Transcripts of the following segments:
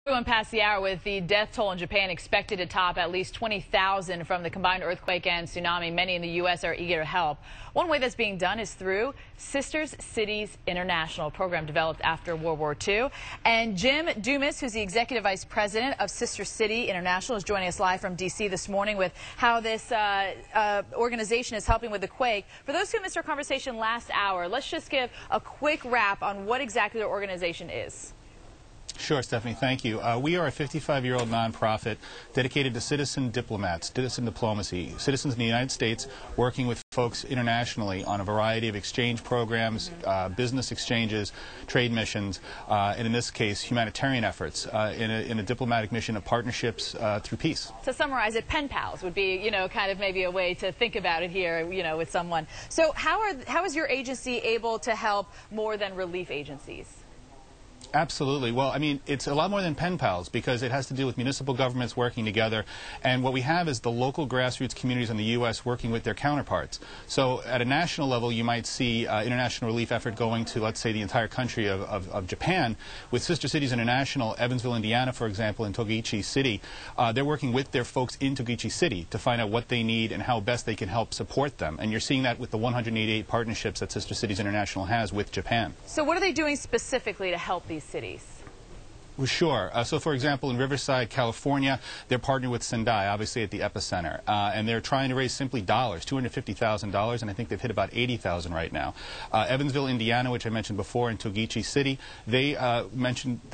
Everyone past the hour with the death toll in Japan expected to top at least 20,000 from the combined earthquake and tsunami. Many in the U.S. are eager to help. One way that's being done is through Sisters Cities International, a program developed after World War II. And Jim Dumas, who's the Executive Vice President of Sister City International, is joining us live from D.C. this morning with how this organization is helping with the quake. For those who missed our conversation last hour, let's just give a quick wrap on what exactly the organization is. Sure, Stephanie, thank you. We are a 55-year-old nonprofit dedicated to citizen diplomats, citizen diplomacy, citizens in the United States working with folks internationally on a variety of exchange programs, business exchanges, trade missions, and in this case, humanitarian efforts in a diplomatic mission of partnerships through peace. To summarize it, pen pals would be, kind of maybe a way to think about it here, with someone. So how is your agency able to help more than relief agencies? Absolutely. Well, I mean, it's a lot more than pen pals because it has to do with municipal governments working together. And what we have is the local grassroots communities in the U.S. working with their counterparts. So at a national level, you might see international relief effort going to, let's say, the entire country of Japan. With Sister Cities International, Evansville, Indiana, for example, in Togichi City, they're working with their folks in Togichi City to find out what they need and how best they can help support them. And you're seeing that with the 188 partnerships that Sister Cities International has with Japan. So what are they doing specifically to help these cities? Well, sure. So, for example, in Riverside, California, they're partnered with Sendai, obviously at the epicenter, and they're trying to raise simply $250,000, and I think they've hit about $80,000 right now. Evansville, Indiana, which I mentioned before, in Togichi City, they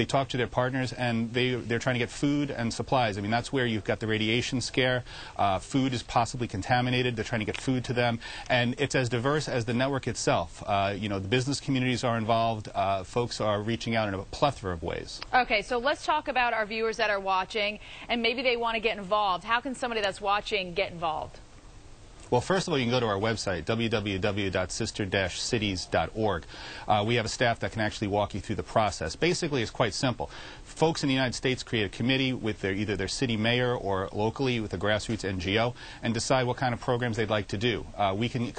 talked to their partners, and they're trying to get food and supplies. I mean, that's where you've got the radiation scare. Food is possibly contaminated. They're trying to get food to them, and it's as diverse as the network itself. The business communities are involved. Folks are reaching out in a plethora of ways. Okay, so let's talk about our viewers that are watching, and maybe they want to get involved. How can somebody that's watching get involved? Well, first of all, you can go to our website, www.sister-cities.org. We have a staff that can actually walk you through the process. Basically, it's quite simple. Folks in the United States create a committee with either their city mayor or locally with a grassroots NGO and decide what kind of programs they'd like to do. We can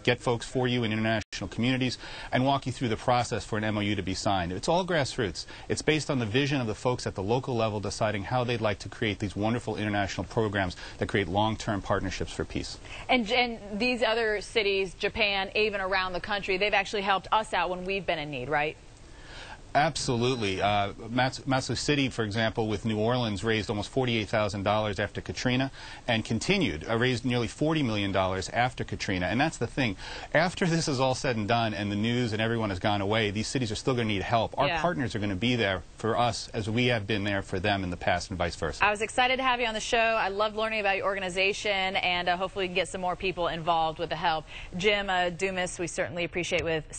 get folks for you in international communities and walk you through the process for an MOU to be signed. It's all grassroots. It's based on the vision of the folks at the local level deciding how they'd like to create these wonderful international programs that create long-term partnerships for peace. And these other cities, Japan, even around the country, they've actually helped us out when we've been in need, right? Absolutely. Matsu City, for example, with New Orleans, raised almost $48,000 after Katrina and continued, raised nearly $40 million after Katrina. And that's the thing. After this is all said and done and the news and everyone has gone away, these cities are still going to need help. Our partners are going to be there for us as we have been there for them in the past and vice versa. I was excited to have you on the show. I loved learning about your organization, and hopefully we can get some more people involved with the help. Jim Dumas, we certainly appreciate with